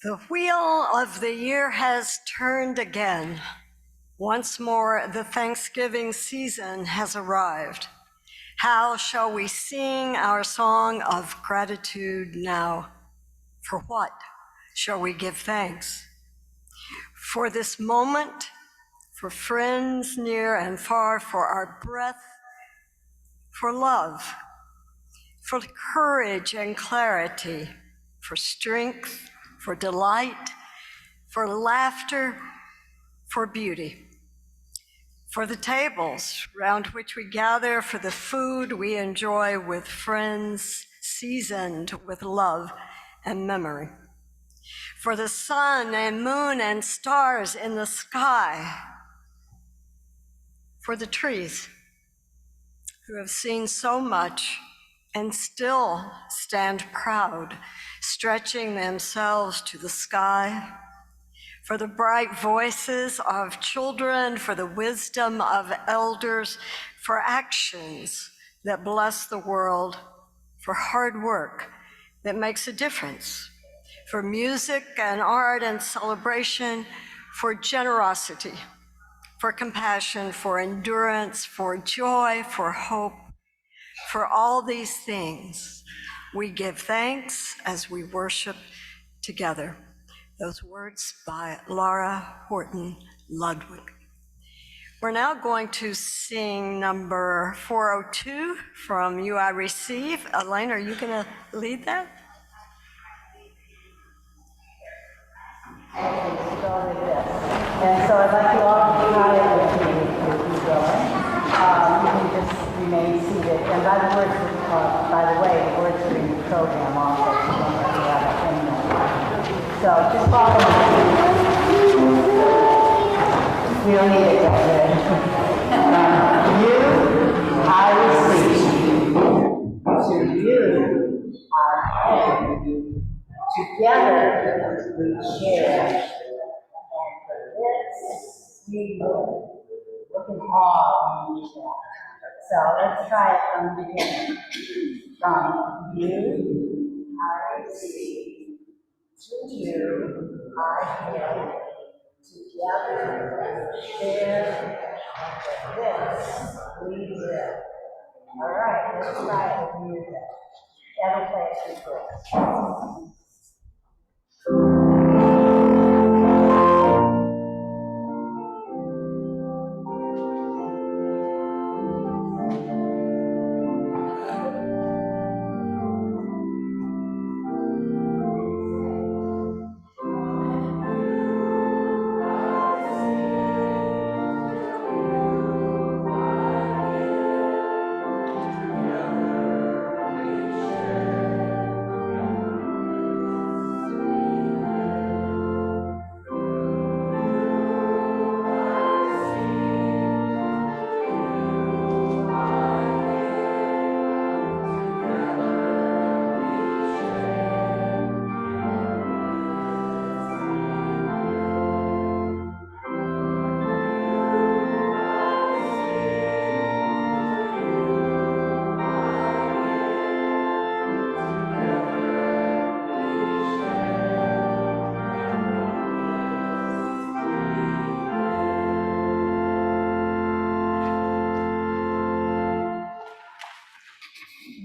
The wheel of the year has turned again. Once more, the Thanksgiving season has arrived. How shall we sing our song of gratitude now? For what shall we give thanks? For this moment, for friends near and far, for our breath, for love, for courage and clarity, for strength, for delight, for laughter, for beauty, for the tables round which we gather, for the food we enjoy with friends seasoned with love and memory, for the sun and moon and stars in the sky, for the trees who have seen so much and still stand proud, stretching themselves to the sky, for the bright voices of children, for the wisdom of elders, for actions that bless the world, for hard work that makes a difference, for music and art and celebration, for generosity, for compassion, for endurance, for joy, for hope, for all these things, we give thanks as we worship together. Those words by Laura Horton Ludwig. We're now going to sing number 402 from You I Receive. Elaine, are you going to lead that? And so I'd like you all to try it with me if you're going. You can just remain seated. And by the way, the words are in the program also, so you don't have to have it in there. So just follow me. We don't need it that good. You, I receive. To you, I give. Together, we share. We look in awe in each other. So let's try it from the beginning. From you, I receive. To you, I give. Together, share. This, we live. All right, let's try it with music. That'll play it before.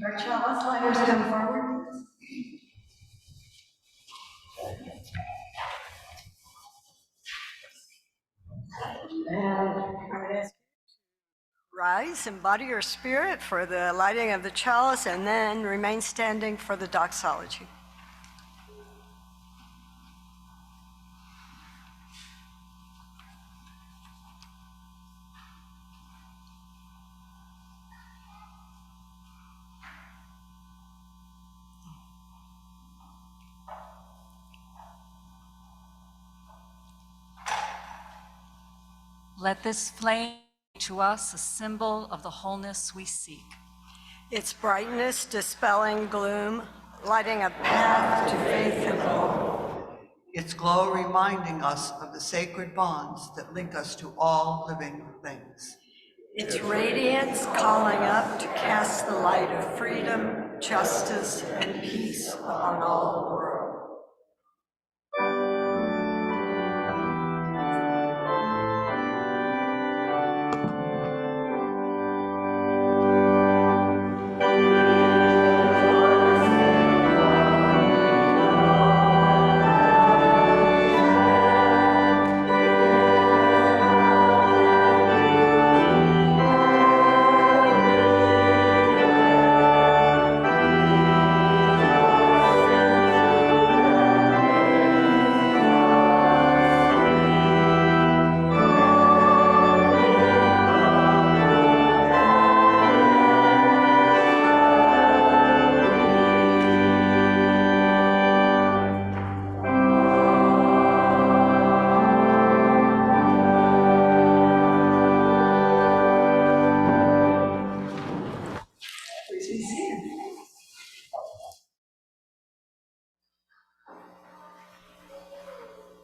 Our chalice lighters come forward. And I would ask rise, embody your spirit for the lighting of the chalice, and then remain standing for the doxology. Let this flame be to us a symbol of the wholeness we seek. Its brightness dispelling gloom, lighting a path to faith and hope. Its glow reminding us of the sacred bonds that link us to all living things. Its radiance calling up to cast the light of freedom, justice, and peace upon all the world.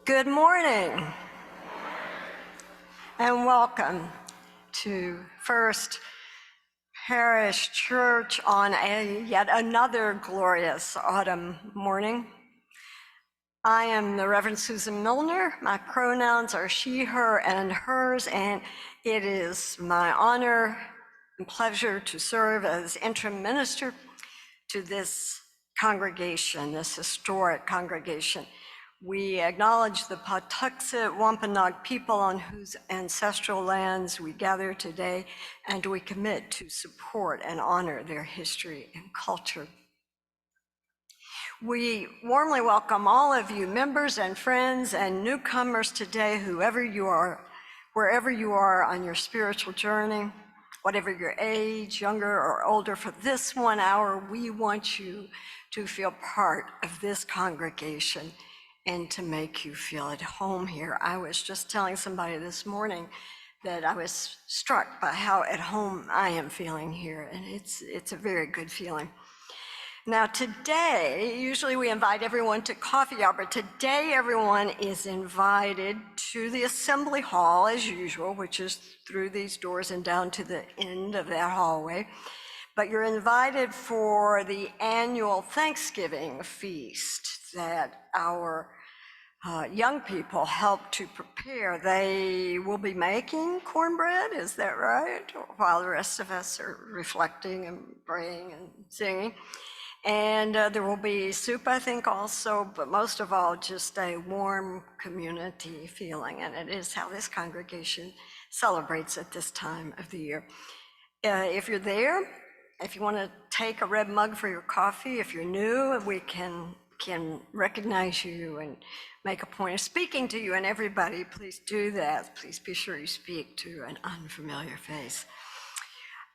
Good morning and welcome to First Parish Church on yet another glorious autumn morning. I am the Reverend Susan Milner. My pronouns are she, her, and hers, and it is my honor pleasure to serve as interim minister to this congregation, this historic congregation. We acknowledge the Patuxet Wampanoag people on whose ancestral lands we gather today, and we commit to support and honor their history and culture. We warmly welcome all of you, members and friends and newcomers today, whoever you are, wherever you are on your spiritual journey, whatever your age, younger or older. For this 1 hour, we want you to feel part of this congregation and to make you feel at home here. I was just telling somebody this morning that I was struck by how at home I am feeling here, and it's a very good feeling. Now today, usually we invite everyone to coffee hour, but today everyone is invited to the assembly hall as usual, which is through these doors and down to the end of that hallway. But you're invited for the annual Thanksgiving feast that our young people help to prepare. They will be making cornbread, is that right? While the rest of us are reflecting and praying and singing. And there will be soup, I think, also, but most of all, just a warm community feeling. And it is how this congregation celebrates at this time of the year. If you're there, if you want to take a red mug for your coffee, if you're new, we can recognize you and make a point of speaking to you. And everybody, please do that. Please be sure you speak to an unfamiliar face.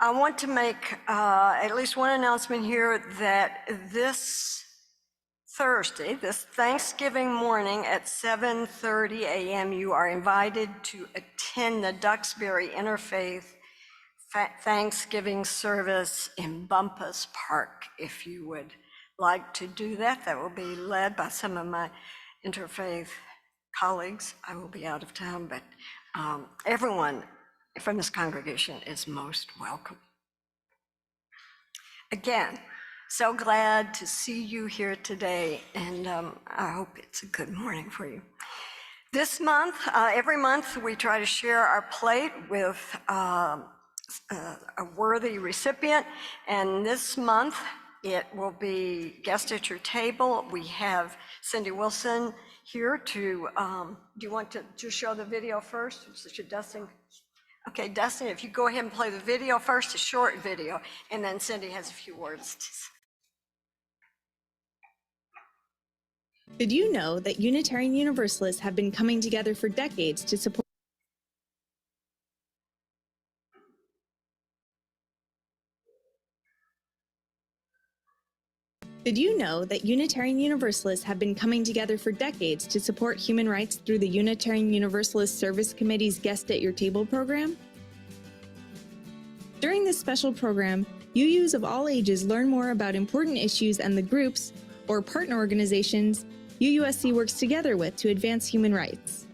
I want to make at least one announcement here that this Thursday, this Thanksgiving morning at 7:30 a.m., you are invited to attend the Duxbury Interfaith Thanksgiving service in Bumpus Park. If you would like to do that, that will be led by some of my interfaith colleagues. I will be out of town, but everyone from this congregation is most welcome. Again, so glad to see you here today, and I hope it's a good morning for you. This month, every month, we try to share our plate with a worthy recipient, and this month it will be Guest at Your Table. We have Cindy Wilson here to, do you want to show the video first? Should Dustin? Okay, Dustin, if you go ahead and play the video first, a short video, and then Cindy has a few words to say. Did you know that Unitarian Universalists have been coming together for decades to support? Did you know that Unitarian Universalists have been coming together for decades to support human rights through the Unitarian Universalist Service Committee's Guest at Your Table program? During this special program, UUs of all ages learn more about important issues and the groups, or partner organizations, UUSC works together with to advance human rights.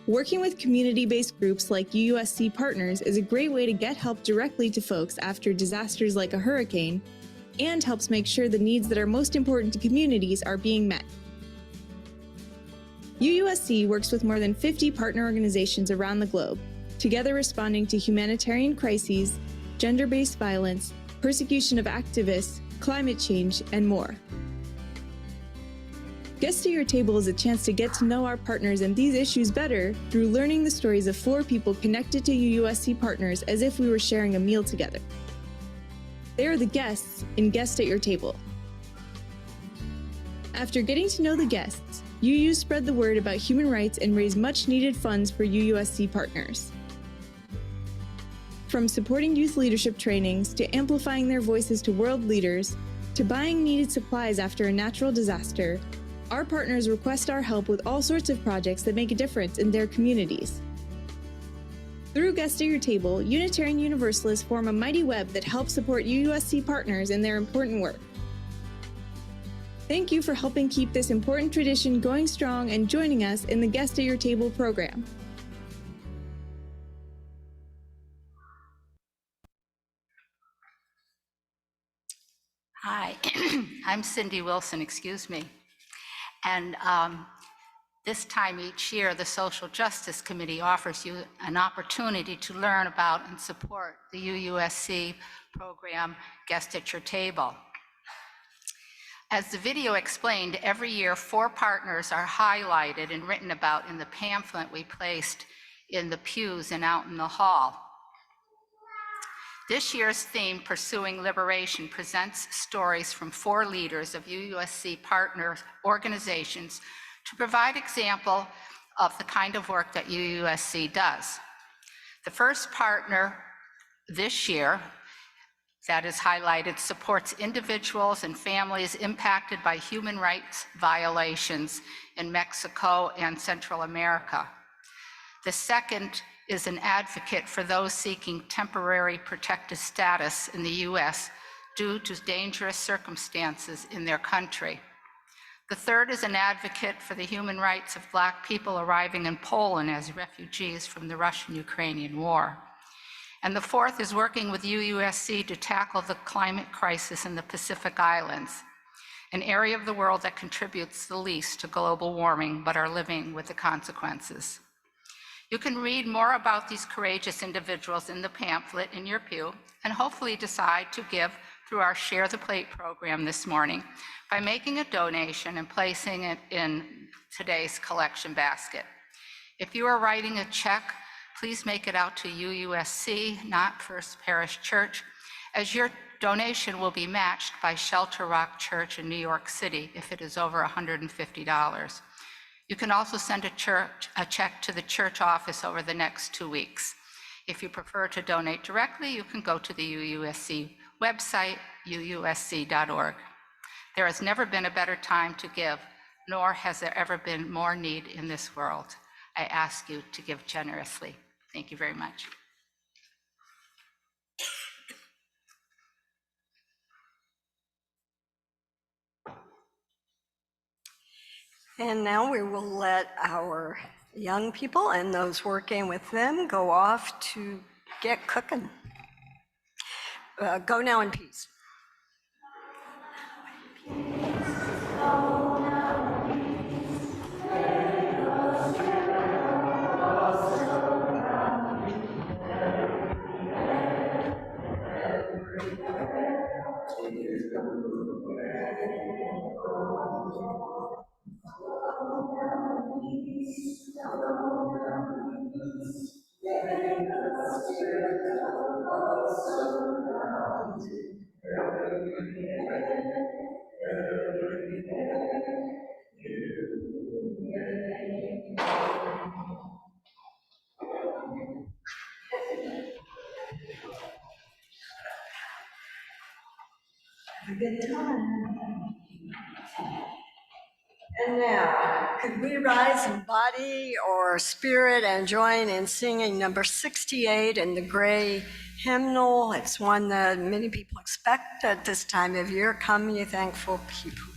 Working with community-based groups like UUSC Partners is a great way to get help directly to folks after disasters like a hurricane, and helps make sure the needs that are most important to communities are being met. UUSC works with more than 50 partner organizations around the globe, together responding to humanitarian crises, gender-based violence, persecution of activists, climate change, and more. Guest at Your Table is a chance to get to know our partners and these issues better through learning the stories of 4 people connected to UUSC partners as if we were sharing a meal together. They are the guests in Guest at Your Table. After getting to know the guests, UUs spread the word about human rights and raise much needed funds for UUSC partners. From supporting youth leadership trainings, to amplifying their voices to world leaders, to buying needed supplies after a natural disaster, our partners request our help with all sorts of projects that make a difference in their communities. Through Guest at Your Table, Unitarian Universalists form a mighty web that helps support UUSC partners in their important work. Thank you for helping keep this important tradition going strong and joining us in the Guest at Your Table program. Hi, I'm Cindy Wilson, excuse me. And This time each year, the Social Justice Committee offers you an opportunity to learn about and support the UUSC program Guest at Your Table. As the video explained, every year 4 partners are highlighted and written about in the pamphlet we placed in the pews and out in the hall. This year's theme, Pursuing Liberation, presents stories from 4 leaders of UUSC partner organizations to provide example of the kind of work that UUSC does. The first partner this year that is highlighted supports individuals and families impacted by human rights violations in Mexico and Central America. The second is an advocate for those seeking temporary protected status in the US due to dangerous circumstances in their country. The third is an advocate for the human rights of Black people arriving in Poland as refugees from the Russian-Ukrainian war. And the fourth is working with UUSC to tackle the climate crisis in the Pacific Islands, an area of the world that contributes the least to global warming, but are living with the consequences. You can read more about these courageous individuals in the pamphlet in your pew, and hopefully decide to give through our Share the Plate program this morning by making a donation and placing it in today's collection basket. If you are writing a check, please make it out to UUSC, not First Parish Church, as your donation will be matched by Shelter Rock Church in New York City if it is over $150. You can also send a check to the church office over the next 2 weeks. If you prefer to donate directly, you can go to the UUSC website, uusc.org. There has never been a better time to give, nor has there ever been more need in this world. I ask you to give generously. Thank you very much. And now we will let our young people and those working with them go off to get cooking. Go now in peace. Have a good time. And now, could we rise in body or spirit and join in singing number 68 in the gray hymnal? It's one that many people expect at this time of year. Come, ye thankful people.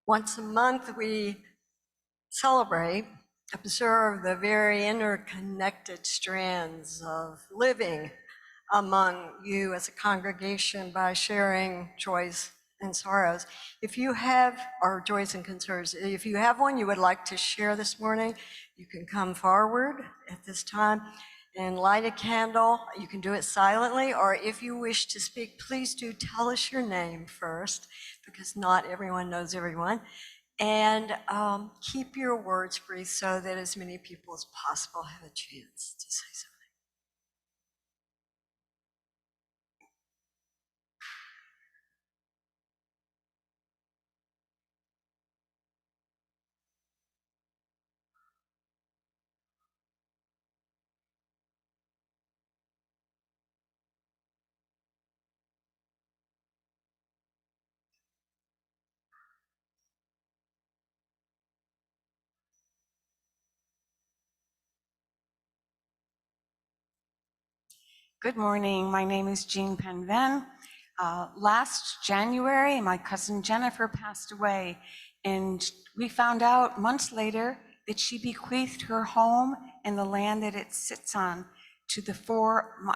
Once a month, we celebrate, observe the very interconnected strands of living among you as a congregation by sharing joys and sorrows. If you have, or joys and concerns, if you have one you would like to share this morning, you can come forward at this time and light a candle. You can do it silently, or if you wish to speak, please do tell us your name first, because not everyone knows everyone. And keep your words brief so that as many people as possible have a chance to say something. Good morning. My name is Jean Penven. Last January, my cousin Jennifer passed away, and we found out months later that she bequeathed her home and the land that it sits on to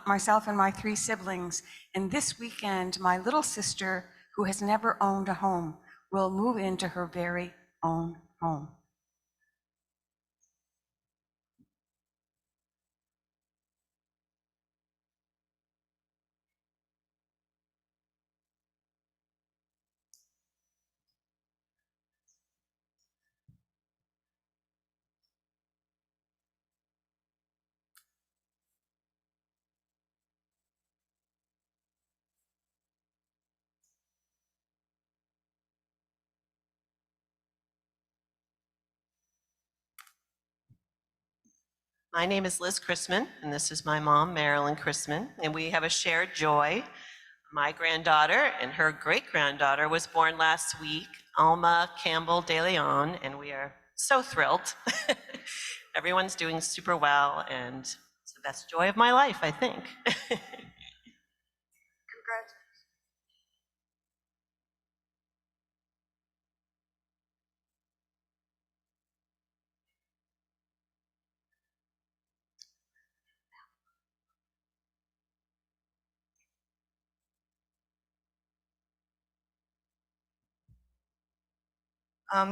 myself and my 3 siblings. And this weekend, my little sister, who has never owned a home, will move into her very own home. My name is Liz Chrisman, and this is my mom, Marilyn Chrisman, and we have a shared joy. My granddaughter and her great-granddaughter was born last week, Alma Campbell de Leon, and we are so thrilled. Everyone's doing super well, and it's the best joy of my life, I think. Congratulations.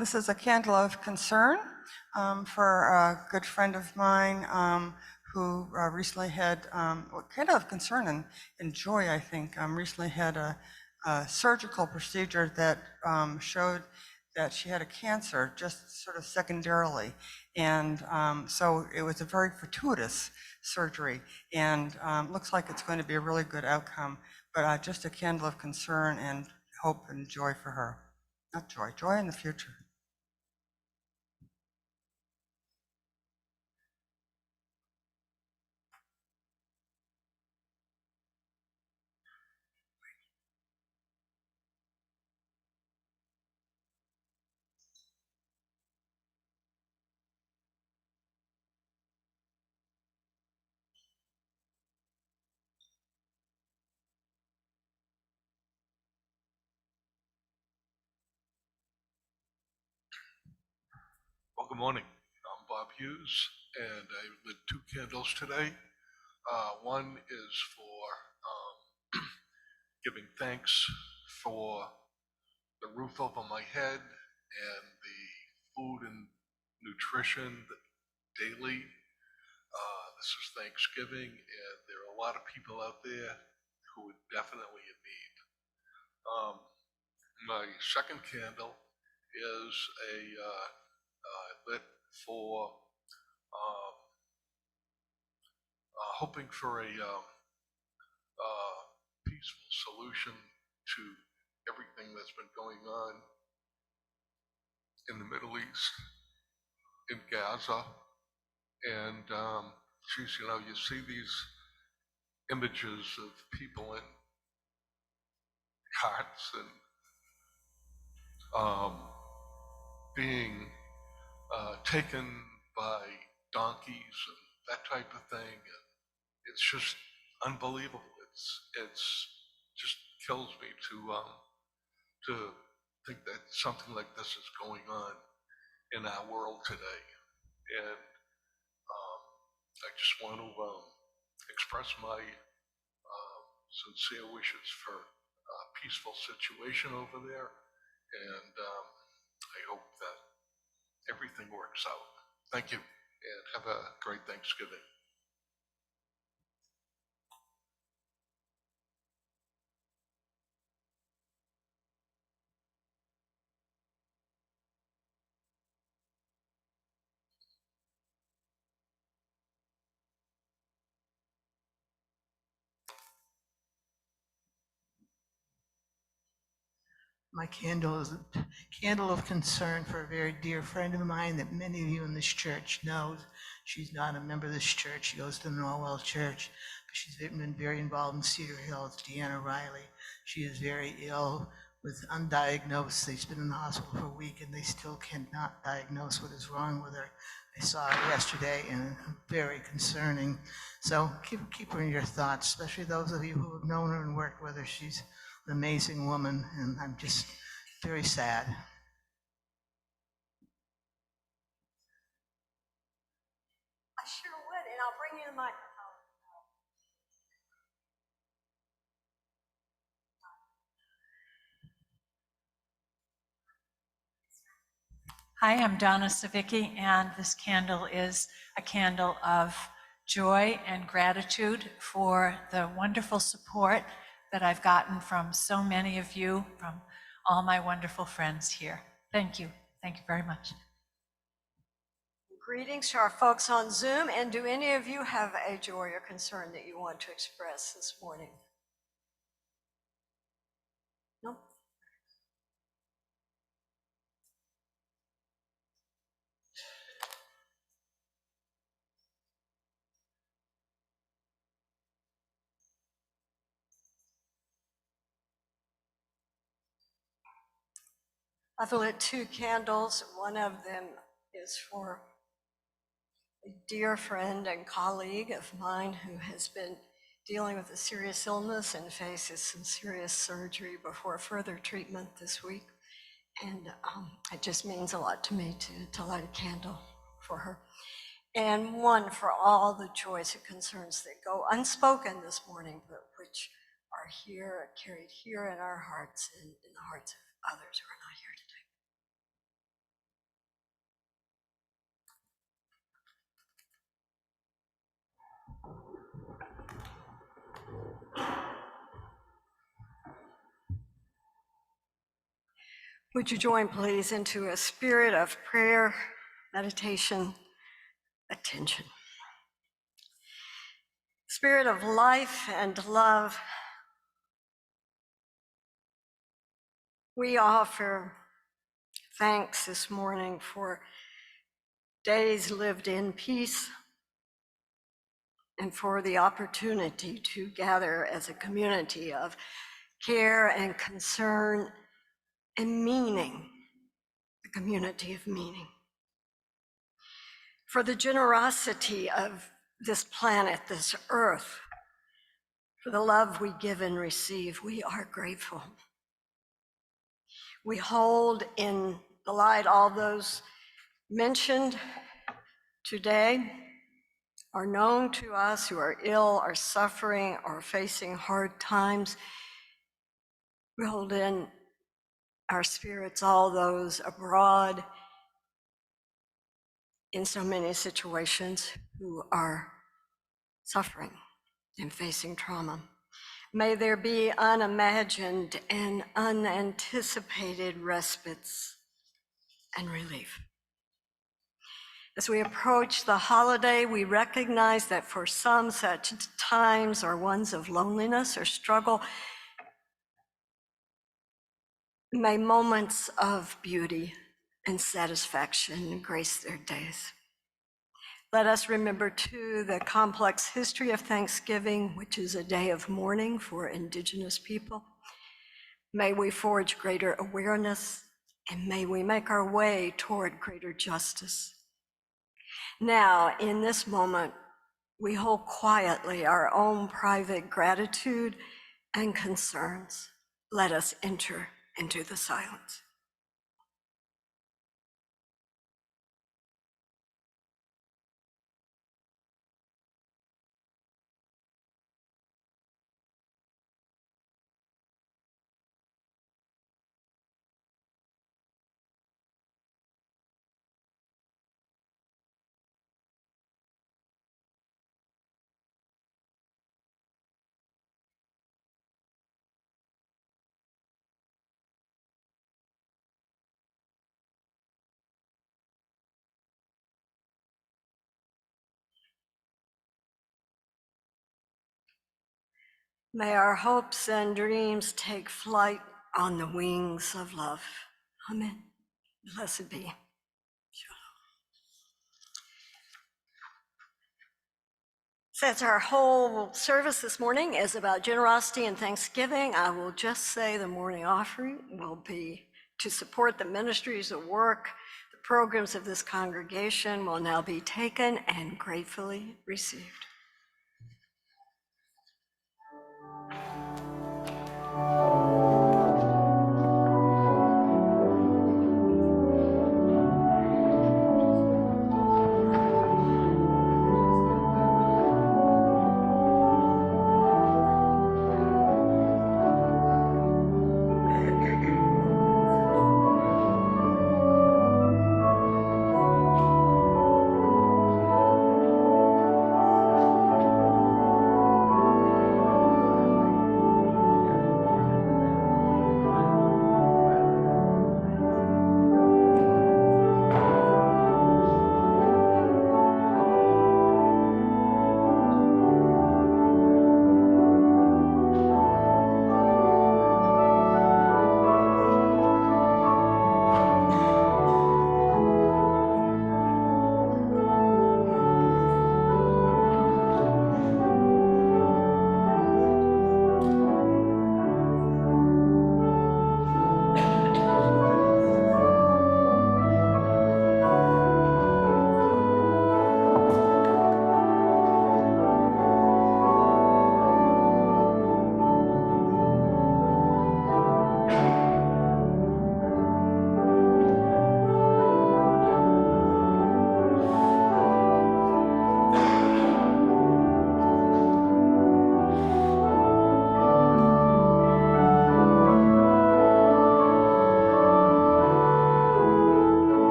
This is a candle of concern for a good friend of mine who recently had, candle of concern and joy, I think, recently had a surgical procedure that showed that she had a cancer just sort of secondarily. And so it was a very fortuitous surgery, and looks like it's going to be a really good outcome, but just a candle of concern and hope and joy for her. Not joy, joy in the future. Well, good morning. I'm Bob Hughes, and I lit 2 candles today. One is for giving thanks for the roof over my head and the food and nutrition daily. This is Thanksgiving, and there are a lot of people out there who are definitely in need. My second candle is lit for hoping for a peaceful solution to everything that's been going on in the Middle East, in Gaza. And geez, you know, you see these images of people in carts and being taken by donkeys and that type of thing. And it's just unbelievable. It's just kills me to think that something like this is going on in our world today. And I just want to express my sincere wishes for a peaceful situation over there. And I hope that everything works out. Thank you, and have a great Thanksgiving. My candle is a candle of concern for a very dear friend of mine that many of you in this church know. She's not a member of this church. She goes to the Norwell Church, but she's been very involved in Cedar Hill. It's Deanna Riley. She is very ill with undiagnosed. She's been in the hospital for a week and they still cannot diagnose what is wrong with her. I saw her yesterday and very concerning. So keep her in your thoughts, especially those of you who have known her and worked with her. She's an amazing woman, and I'm just very sad. I sure would, and I'll bring you the microphone. Hi, I'm Donna Savicki, and this candle is a candle of joy and gratitude for the wonderful support that I've gotten from so many of you, from all my wonderful friends here. Thank you. Thank you very much. Greetings to our folks on Zoom, and do any of you have a joy or concern that you want to express this morning? No? I've lit 2 candles. One of them is for a dear friend and colleague of mine who has been dealing with a serious illness and faces some serious surgery before further treatment this week. And it just means a lot to me to light a candle for her. And one for all the joys and concerns that go unspoken this morning, but which are here, carried here in our hearts and in the hearts of others who are not here today. Would you join, please, into a spirit of prayer, meditation, attention. Spirit of life and love, we offer thanks this morning for days lived in peace and for the opportunity to gather as a community of care and concern and meaning, a community of meaning. For the generosity of this planet, this earth, for the love we give and receive, we are grateful. We hold in the light all those mentioned today, are known to us, who are ill, are suffering, are facing hard times. We hold in our spirits all those abroad in so many situations who are suffering and facing trauma. May there be unimagined and unanticipated respites and relief. As we approach the holiday, we recognize that for some, such times are ones of loneliness or struggle. May moments of beauty and satisfaction grace their days. Let us remember, too, the complex history of Thanksgiving, which is a day of mourning for Indigenous people. May we forge greater awareness, and may we make our way toward greater justice. Now, in this moment, we hold quietly our own private gratitude and concerns. Let us enter into the silence. May our hopes and dreams take flight on the wings of love. Amen. Blessed be. Since our whole service this morning is about generosity and thanksgiving, I will just say the morning offering will be to support the ministries of work. The programs of this congregation will now be taken and gratefully received.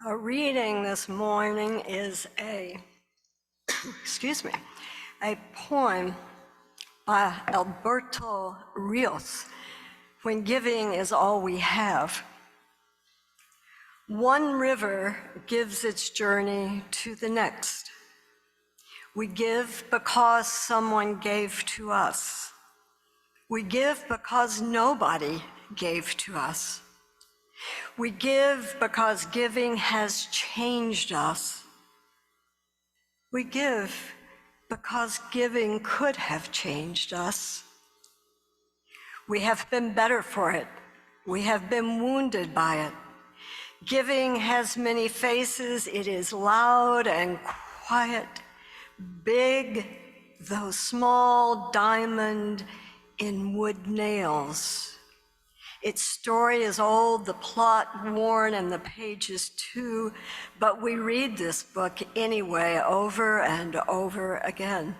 Our reading this morning is a poem by Alberto Rios, When Giving is All We Have. One river gives its journey to the next. We give because someone gave to us. We give because nobody gave to us. We give because giving has changed us. We give because giving could have changed us. We have been better for it. We have been wounded by it. Giving has many faces. It is loud and quiet, big, though small, diamond in wood nails. Its story is old, the plot worn, and the pages too, but we read this book anyway, over and over again.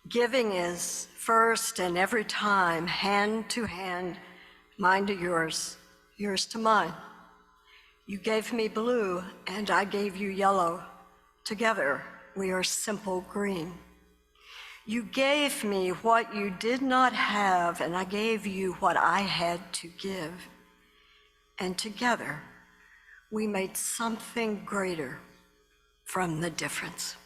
Giving is first and every time, hand to hand, mine to yours, yours to mine. You gave me blue, and I gave you yellow. Together, we are simple green. You gave me what you did not have, and I gave you what I had to give. And together, we made something greater from the difference.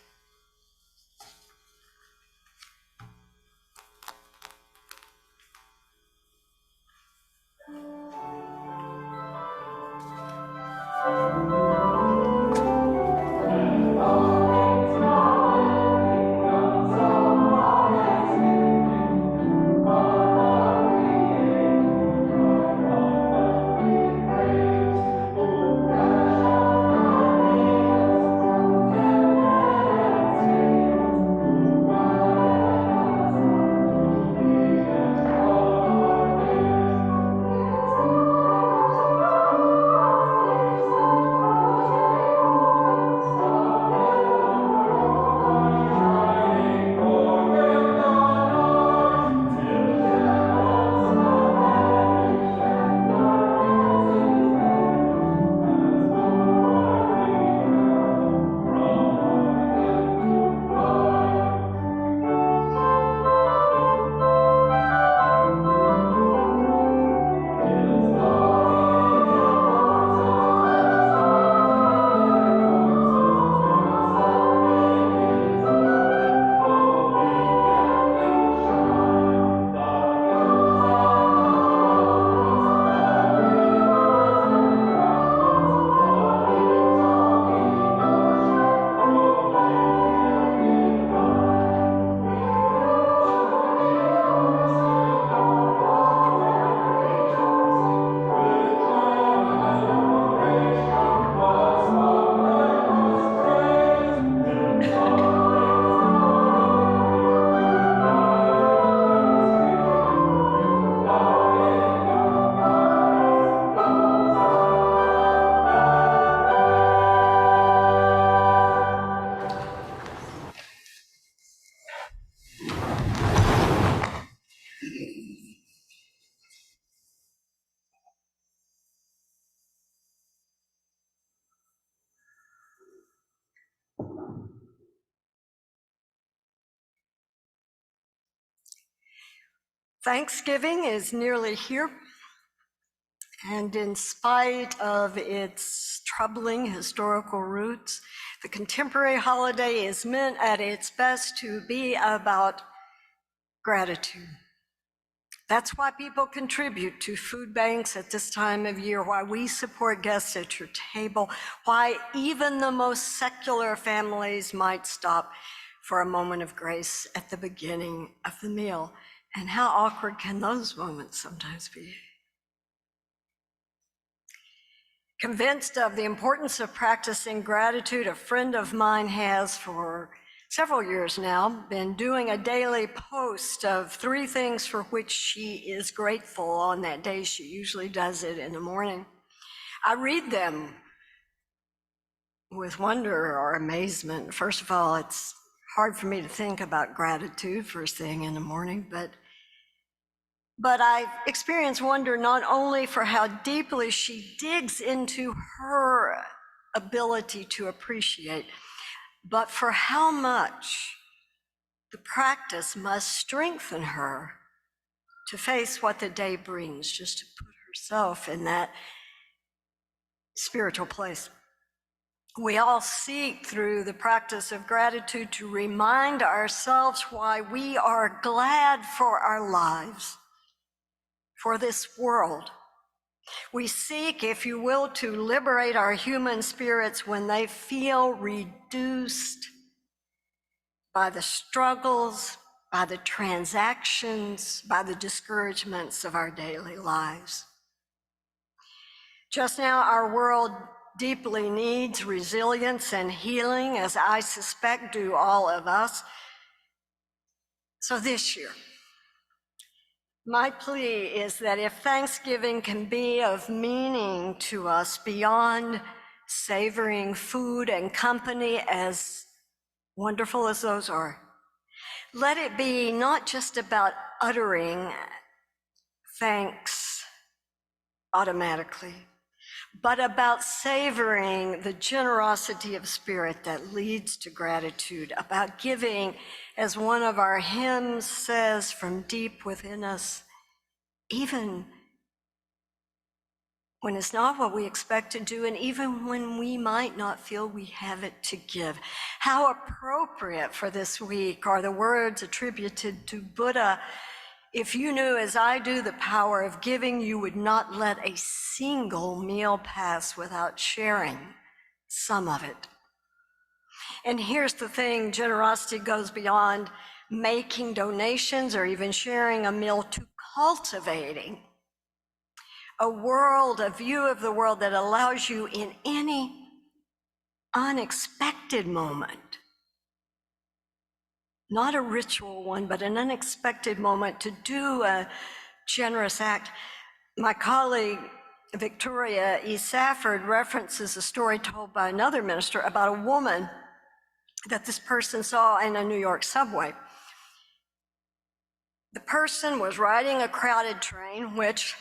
Thanksgiving is nearly here, and in spite of its troubling historical roots, the contemporary holiday is meant at its best to be about gratitude. That's why people contribute to food banks at this time of year, why we support guests at your table, why even the most secular families might stop for a moment of grace at the beginning of the meal. And how awkward can those moments sometimes be? Convinced of the importance of practicing gratitude, a friend of mine has for several years now been doing a daily post of 3 things for which she is grateful on that day. She usually does it in the morning. I read them with wonder or amazement. First of all, it's hard for me to think about gratitude first thing in the morning, but I experience wonder not only for how deeply she digs into her ability to appreciate, but for how much the practice must strengthen her to face what the day brings, just to put herself in that spiritual place. We all seek through the practice of gratitude to remind ourselves why we are glad for our lives, for this world. We seek, if you will, to liberate our human spirits when they feel reduced by the struggles, by the transactions, by the discouragements of our daily lives. Just now, our world deeply needs resilience and healing, as I suspect do all of us. So this year, my plea is that if Thanksgiving can be of meaning to us beyond savoring food and company, as wonderful as those are, let it be not just about uttering thanks automatically, but about savoring the generosity of spirit that leads to gratitude, about giving, as one of our hymns says, from deep within us, even when it's not what we expect to do, and even when we might not feel we have it to give. How appropriate for this week are the words attributed to Buddha: "If you knew as I do the power of giving, you would not let a single meal pass without sharing some of it." And here's the thing, generosity goes beyond making donations or even sharing a meal to cultivating a view of the world that allows you in any unexpected moment, not a ritual one, but an unexpected moment, to do a generous act. My colleague, Victoria E. Safford, references a story told by another minister about a woman that this person saw in a New York subway. The person was riding a crowded train, which,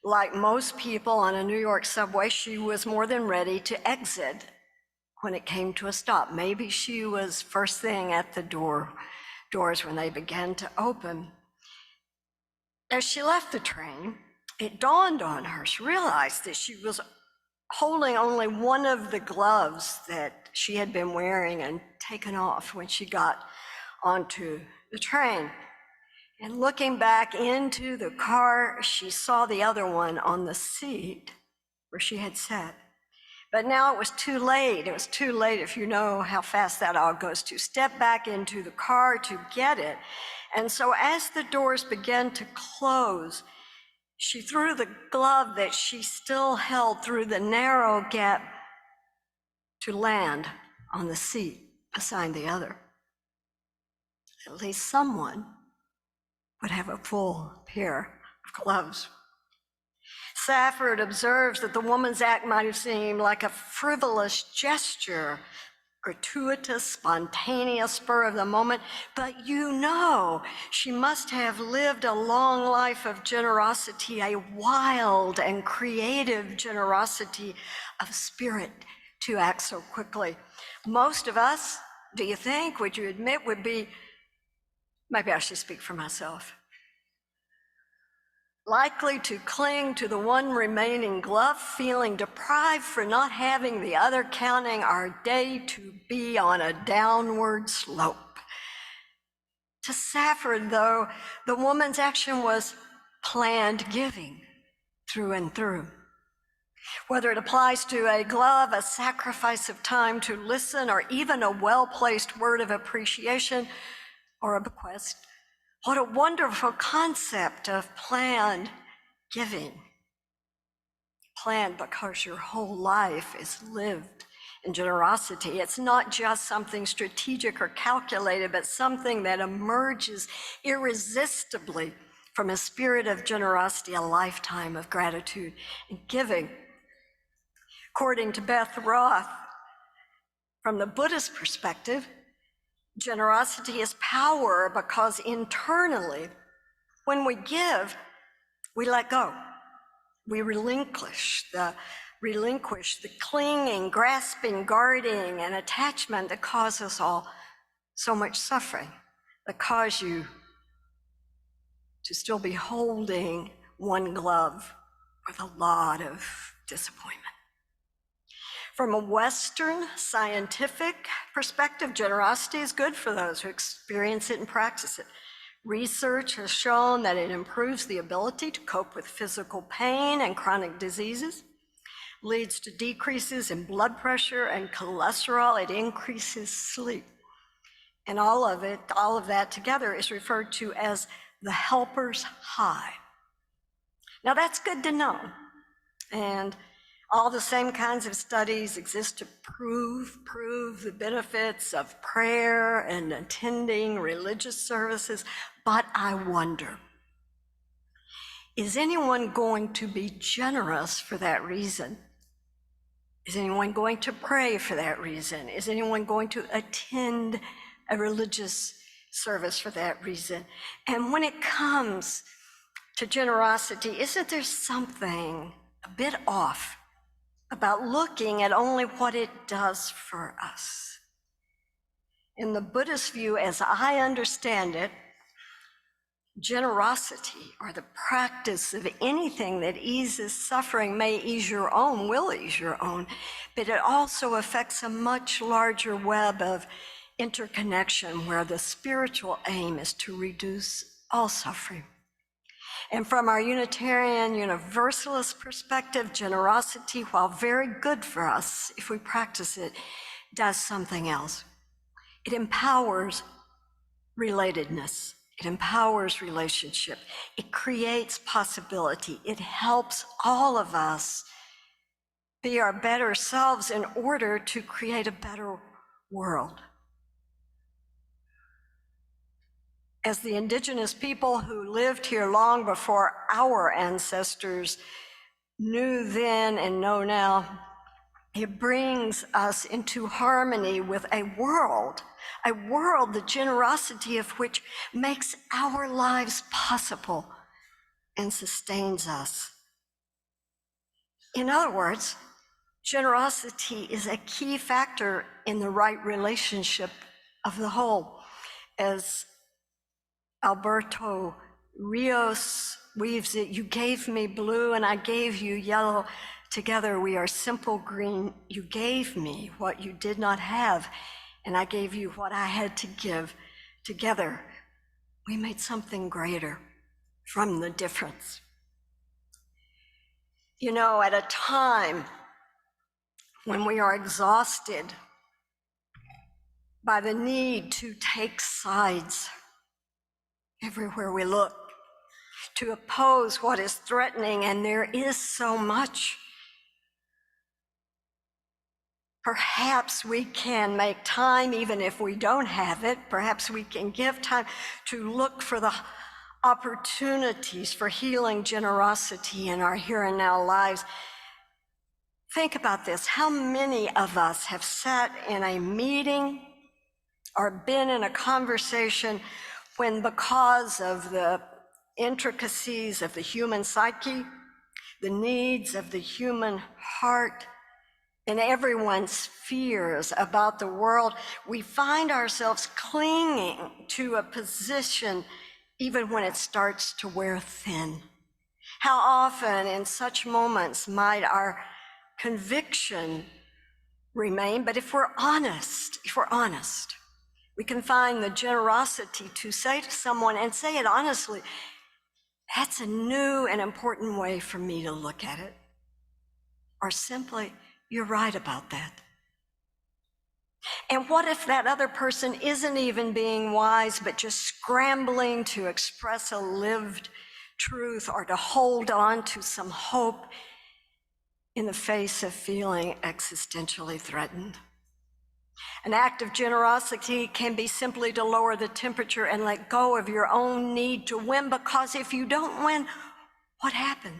like most people on a New York subway, she was more than ready to exit when it came to a stop. Maybe she was first thing at the doors when they began to open. As she left the train, it dawned on her, she realized that she was holding only one of the gloves that she had been wearing and taken off when she got onto the train. And looking back into the car, she saw the other one on the seat where she had sat. But now it was too late. It was too late, if you know how fast that all goes, to step back into the car to get it. And so as the doors began to close, she threw the glove that she still held through the narrow gap to land on the seat beside the other. At least someone would have a full pair of gloves. Safford observes that the woman's act might have seemed like a frivolous gesture, gratuitous, spontaneous, spur of the moment, but you know she must have lived a long life of generosity, a wild and creative generosity of spirit to act so quickly. Most of us, do you think, would you admit, would be, maybe I should speak for myself, likely to cling to the one remaining glove, feeling deprived for not having the other, counting our day to be on a downward slope. To Safford, though, the woman's action was planned giving through and through. Whether it applies to a glove, a sacrifice of time to listen, or even a well-placed word of appreciation or a bequest, what a wonderful concept of planned giving. Planned because your whole life is lived in generosity. It's not just something strategic or calculated, but something that emerges irresistibly from a spirit of generosity, a lifetime of gratitude and giving. According to Beth Roth, from the Buddhist perspective, generosity is power because internally, when we give, we let go. We relinquish the clinging, grasping, guarding, and attachment that cause us all so much suffering, that cause you to still be holding one glove with a lot of disappointment. From a Western scientific perspective, generosity is good for those who experience it and practice it. Research has shown that it improves the ability to cope with physical pain and chronic diseases, leads to decreases in blood pressure and cholesterol, it increases sleep. And all of that together is referred to as the helper's high. Now that's good to know. And all the same kinds of studies exist to prove the benefits of prayer and attending religious services. But I wonder, is anyone going to be generous for that reason? Is anyone going to pray for that reason? Is anyone going to attend a religious service for that reason? And when it comes to generosity, isn't there something a bit off about looking at only what it does for us? In the Buddhist view, as I understand it, generosity, or the practice of anything that eases suffering, may ease your own, will ease your own, but it also affects a much larger web of interconnection where the spiritual aim is to reduce all suffering. And from our Unitarian Universalist perspective, generosity, while very good for us if we practice it, does something else. It empowers relatedness. It empowers relationship. It creates possibility. It helps all of us be our better selves in order to create a better world. As the indigenous people who lived here long before our ancestors knew then and know now, it brings us into harmony with a world, the generosity of which makes our lives possible and sustains us. In other words, generosity is a key factor in the right relationship of the whole. As Alberto Rios weaves it, you gave me blue and I gave you yellow. Together we are simple green. You gave me what you did not have, and I gave you what I had to give. Together we made something greater from the difference. You know, at a time when we are exhausted by the need to take sides everywhere we look, to oppose what is threatening, and there is so much, perhaps we can make time, even if we don't have it, perhaps we can give time to look for the opportunities for healing generosity in our here and now lives. Think about this. How many of us have sat in a meeting or been in a conversation when, because of the intricacies of the human psyche, the needs of the human heart, and everyone's fears about the world, we find ourselves clinging to a position even when it starts to wear thin? How often in such moments might our conviction remain, but if we're honest, we can find the generosity to say to someone, and say it honestly, that's a new and important way for me to look at it. Or simply, you're right about that. And what if that other person isn't even being wise, but just scrambling to express a lived truth or to hold on to some hope in the face of feeling existentially threatened? An act of generosity can be simply to lower the temperature and let go of your own need to win, because if you don't win, what happens?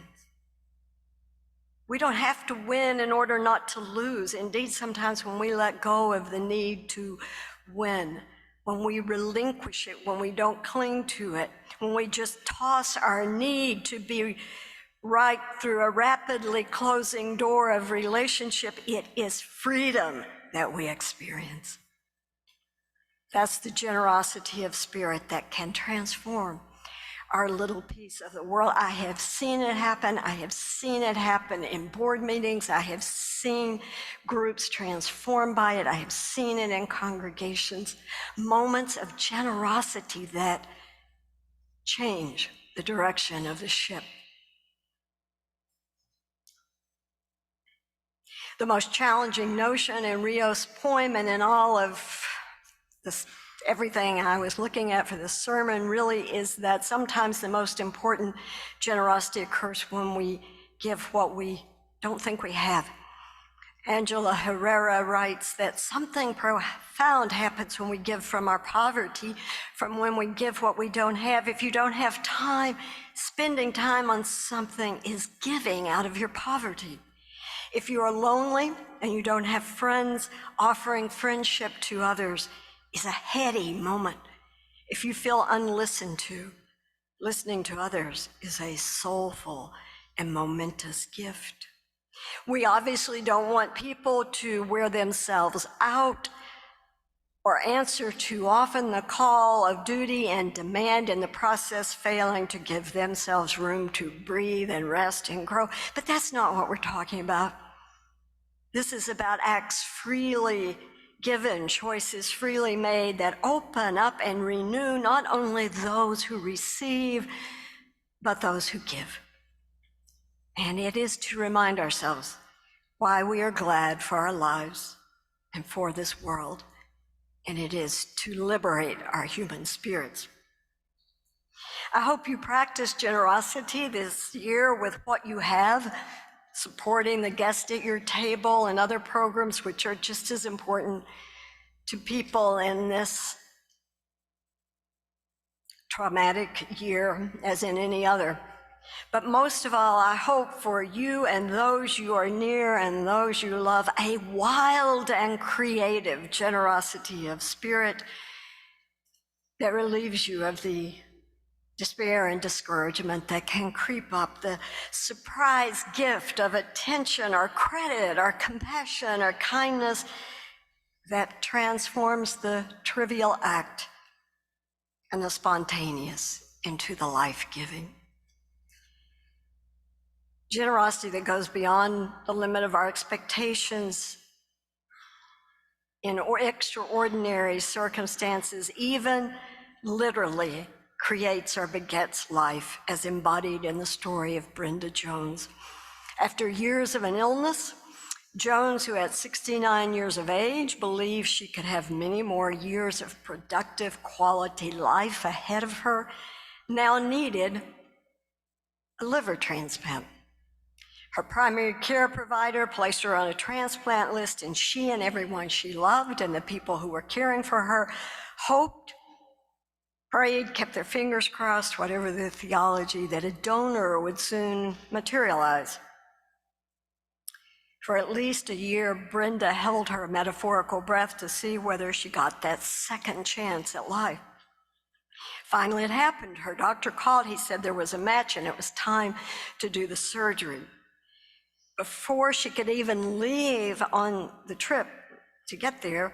We don't have to win in order not to lose. Indeed, sometimes when we let go of the need to win, when we relinquish it, when we don't cling to it, when we just toss our need to be right through a rapidly closing door of relationship, it is freedom that we experience. That's the generosity of spirit that can transform our little piece of the world. I have seen it happen. I have seen it happen in board meetings. I have seen groups transformed by it. I have seen it in congregations. Moments of generosity that change the direction of the ship. The most challenging notion in Rio's poem and in all of this, everything I was looking at for this sermon, really is that sometimes the most important generosity occurs when we give what we don't think we have. Angela Herrera writes that something profound happens when we give from our poverty, from when we give what we don't have. If you don't have time, spending time on something is giving out of your poverty. If you are lonely and you don't have friends, offering friendship to others is a heady moment. If you feel unlistened to, listening to others is a soulful and momentous gift. We obviously don't want people to wear themselves out or answer too often the call of duty and demand, in the process failing to give themselves room to breathe and rest and grow. But that's not what we're talking about. This is about acts freely given, choices freely made that open up and renew not only those who receive, but those who give. And it is to remind ourselves why we are glad for our lives and for this world, and it is to liberate our human spirits. I hope you practice generosity this year with what you have, supporting the guest at your table and other programs which are just as important to people in this traumatic year as in any other. But most of all, I hope for you and those you are near and those you love, a wild and creative generosity of spirit that relieves you of the despair and discouragement that can creep up, the surprise gift of attention or credit or compassion or kindness that transforms the trivial act and the spontaneous into the life-giving. Generosity that goes beyond the limit of our expectations in extraordinary circumstances, even literally creates or begets life, as embodied in the story of Brenda Jones. After years of an illness, Jones, who at 69 years of age, believed she could have many more years of productive quality life ahead of her, now needed a liver transplant. Her primary care provider placed her on a transplant list, and she and everyone she loved and the people who were caring for her hoped, prayed, kept their fingers crossed, whatever the theology, that a donor would soon materialize. For at least a year, Brenda held her metaphorical breath to see whether she got that second chance at life. Finally, it happened. Her doctor called. He said there was a match and it was time to do the surgery. Before she could even leave on the trip to get there,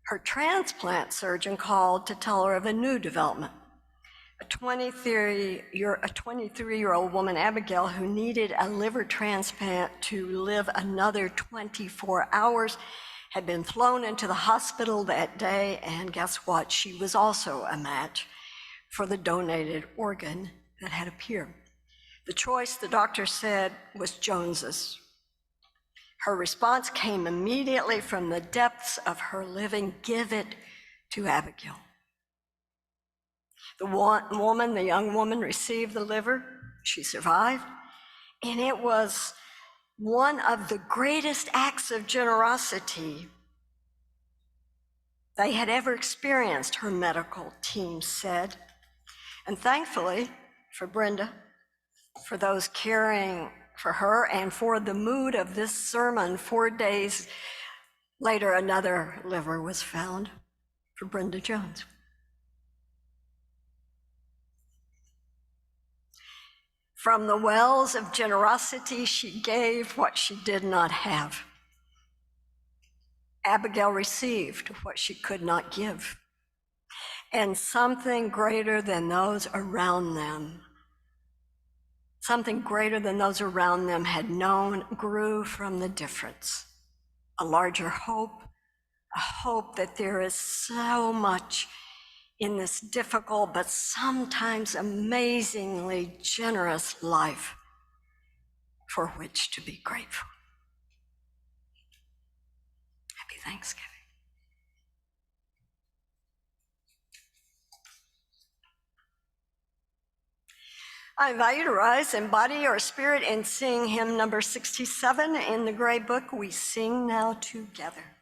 her transplant surgeon called to tell her of a new development. A 23-year-old woman, Abigail, who needed a liver transplant to live another 24 hours, had been flown into the hospital that day, and guess what? She was also a match for the donated organ that had appeared. The choice, the doctor said, was Jones's. Her response came immediately from the depths of her living: give it to Abigail. The young woman received the liver. She survived. And it was one of the greatest acts of generosity they had ever experienced, her medical team said. And thankfully for Brenda, for those caring for her, and for the mood of this sermon, 4 days later, another liver was found for Brenda Jones. From the wells of generosity, she gave what she did not have. Abigail received what she could not give. And something greater than those around them, had known, grew from the difference. A larger hope, a hope that there is so much in this difficult but sometimes amazingly generous life for which to be grateful. Happy Thanksgiving. I invite you to rise and body your spirit and sing hymn number 67 in the Gray Book, We Sing Now Together.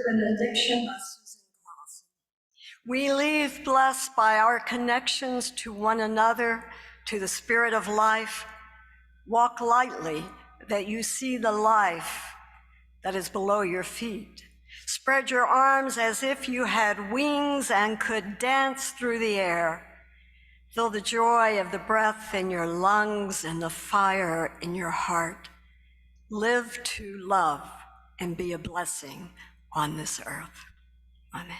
Benediction by Susan Clausen. We leave blessed by our connections to one another, to the Spirit of life, Walk lightly, that you see the life that is below your feet. Spread your arms as if you had wings and could dance through the air. Feel the joy of the breath in your lungs and the fire in your heart. Live to love and be a blessing on this earth. Amen.